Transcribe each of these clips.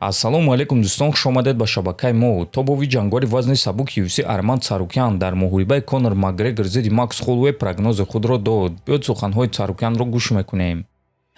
Ассалому алейкум дӯстон, хушомадед ба шабакаи мо. Тобови ҷангори вазни сабук UFC Арман Царукян дар муҳорибаи Конор Макгрегор зидди Макс Холлоуэй прогнози худро дод. Биёд суханҳои Царукянро гӯш мекунем.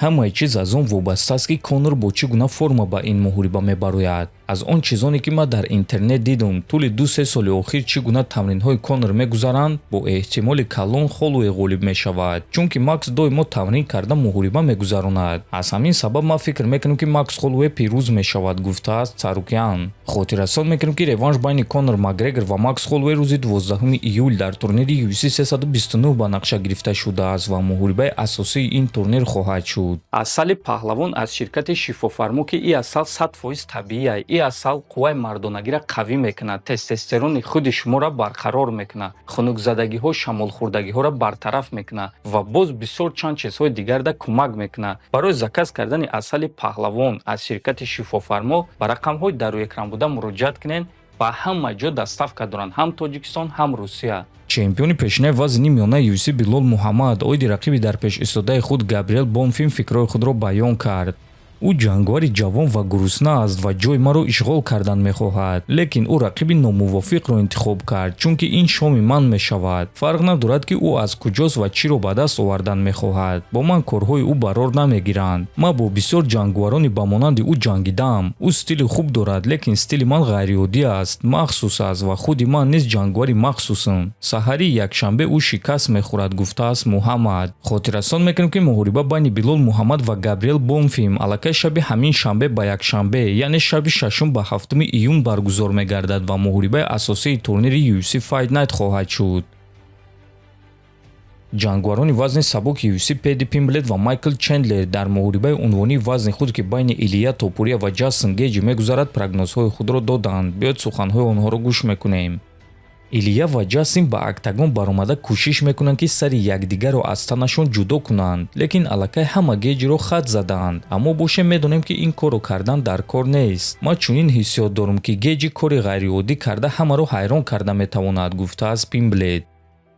Ҳамаи чиз аз он вобаста аст, ки Конор бо чӣ гуна форма ба ин муҳориба мебарояд. Аз он чизоне ки ман дар интернет дидум, тӯли 2-3 соли охир чӣ гуна тамринҳои Конор мегузаранд, бо эҳтимоли калон Холлоуэй ғолиб мешавад, чунки Макс доимо тамрин карда муҳориба мегузаронад. Аз ҳамин сабаб ман фикр мекунам, ки Макс Холлоуэй пирӯз мешавад, гуфтааст Царукян. Хотиррасон мекунем, ки реванш байни Конор Макгрегор ва Макс Холлоуэй рӯзи 12 июл дар турнири UFC 329 ба нақша гирифта шудааст ва муҳорибаи асосии ин турнир хоҳад шуд. Асали паҳлавон аз ширкати шифофармо, ки ин асал 100% табиӣ, ин асал қувваи мардонагиро қавӣ мекунад, тестостерони худи шуморо барқарор мекунад, хунукзадагиҳо, шамолхӯрдагиҳоро бартараф мекунад ва боз бисёр чанд чизҳои дигарда кӯмак мекунад. Барои заказ кардани асали паҳлавон аз ширкати шифофармо ба рақамҳои дар рӯи экран буда муроҷиат кунед. Ба ҳама ҷо доставка доранд, ҳам Тоҷикистон, ҳам Русия. Чемпиони пешинаи вазни миёнаи UFC Билол Муҳаммад оиди рақиби дар пеш истодаи худ Габриэл Бонфим фикрҳои худро баён кард. ӯ ҷангвари ҷавон ва гурусна аст ва ҷои маро ишғол кардан мехоҳад, лекин ӯ рақиби номувофиқро интихоб кард, чунки ин шоми ман мешавад. Фарқ надорад, ки ӯ аз куҷост ва чиро ба даст овардан мехоҳад. Бо ман корҳои ӯ барор намегиранд. Ман бо бисёр ҷангварони ба монанди ӯ ҷангидам. Ӯ стили хуб дорад, лекин стили ман ғайриоддӣ аст, махсус аст ва худи ман низ ҷангвари махсусам. Саҳари якшанбе ӯ шикаст мехӯрад, гуфтааст Муҳаммад. Хотиррасон мекунем, ки муҳориба байни Билол Муҳаммад ва Габриэл Бонфим шаби ҳамин шанбе ба якшанбе, яъне шаби 6 ба 7 июн баргузор мегардад ва муҳорибаи асосии турнири UFC Fight Night хоҳад шуд. ҷангварони вазни сабук UFC Пэдди Пимблет ва Майкл Чендлер дар муҳорибаи унвонии вазни худ, ки байни Илия Топурия ва Ҷастин Гейҷи мегузарад, прогнозҳои худро доданд. Биёд суханҳои онҳоро гӯш мекунем. Илия ва Ҷастин ба октагон баромада кӯшиш мекунанд, ки сари якдигарро аз танашон ҷудо кунанд, лекин аллакай ҳама Гейҷиро хат заданд. Аммо бошем медонем, ки ин корро кардан дар кор нест. Ман чунин ҳиссиёт дорам, ки Гейҷи кори ғайриоддӣ карда ҳамаро ҳайрон карда метавонад, гуфтааст Пимблет.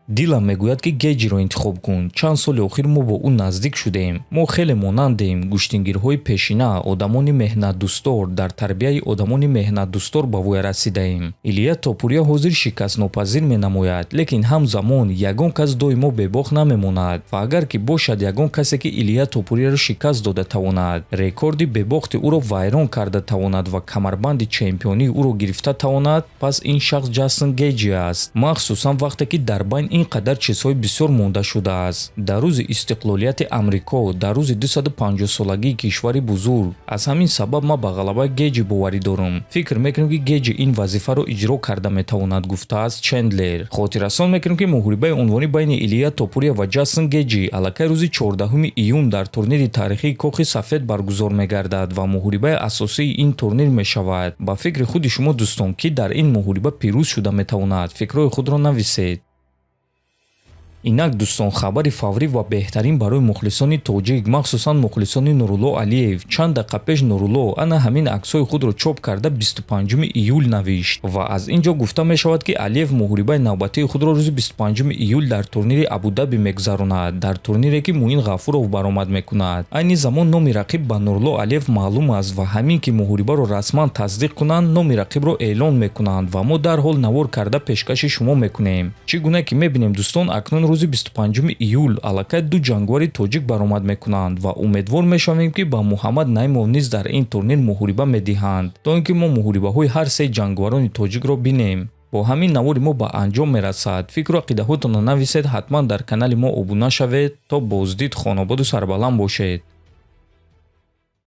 Дилам мегӯяд, ки Гейҷиро интихоб кун. Чанд соли охир мо бо ӯ наздик шудем. Мо хеле монандем. Гӯштингирҳои пешина, одамони меҳнатдӯстор, дар тарбияи одамони меҳнатдӯстор ба воя расидаем. Илия Топурия ҳозир шикастнопазир менамояд, лекин ҳамзамон ягон кас доимо бебох намемонад. Ва агар ки бошад ягон касе, ки Илия Топурияро шикаст дода тавонад, рекорди бебохти ӯро вайрон карда тавонад ва камарбанди чемпионии ӯро гирифта тавонад, пас ин шахс Ҷастин Гейҷи аст. Махсусан вақте, ки дар байн ин қадар чизҳои бисёр монда шудааст. Дар рӯзи истиқлолияти Амрико, дар рӯзи 250-солагии кишвари бузург. Аз ҳамин сабаб ман ба ғалабаи Гейҷи боварӣ дорам. Фикр мекунам, ки Гейҷи ин вазифаро иҷро карда метавонад, гуфтааст Чендлер. Хотиррасон мекунам, ки муҳорибаи унвонӣ байни Илия Топурия ва Ҷастин Гейҷи аллакай рӯзи 14 июн дар турнири таърихии Кохи Сафед баргузор мегардад ва муҳорибаи асосии ин турнир мешавад. Ба фикри худи шумо дӯстон, ки дар ин муҳориба пирӯз шуда метавонад, фикрҳои худро нависед. Инак дӯстон, хабари фаврӣ ва беҳтарин барои мухлисони тоҷик, махсусан мухлисони Нурулло Алиев. Чанд дақиқа пеш Нурулло ана ҳамин аксҳои худро чоп карда 25 июл навишт ва аз ин ҷо гуфта мешавад, ки Алиев муҳорибаи навбатии худро рӯзи 25 июл дар турнири Абу-Даби мегузаронад, дар турнире, ки Муин Ғафуров баромад мекунад. Айни замон номи рақиб ба Нурулло Алиев маълум аст ва ҳамин ки муҳорибаро расман тасдиқ кунанд, номи рақибро эълон мекунанд ва мо дарҳол навор карда пешкаши шумо мекунем. Чӣ гуна ки мебинем дӯстон, акнун рӯзи 25 июл аллакай ду ҷангвари тоҷик баромад мекунанд ва умедвор мешавем, ки ба Муҳаммад Наимов низ дар ин турнир муҳориба медиҳанд, то ин ки мо муҳорибаҳои ҳар се ҷангварони тоҷикро бинем. Бо ҳамин навори мо ба анҷом мерасад. Фикру ақидаҳоятонро нависед, ҳатман дар канали мо обуна шавед. То боздид, хонободу сарбаланд бошед.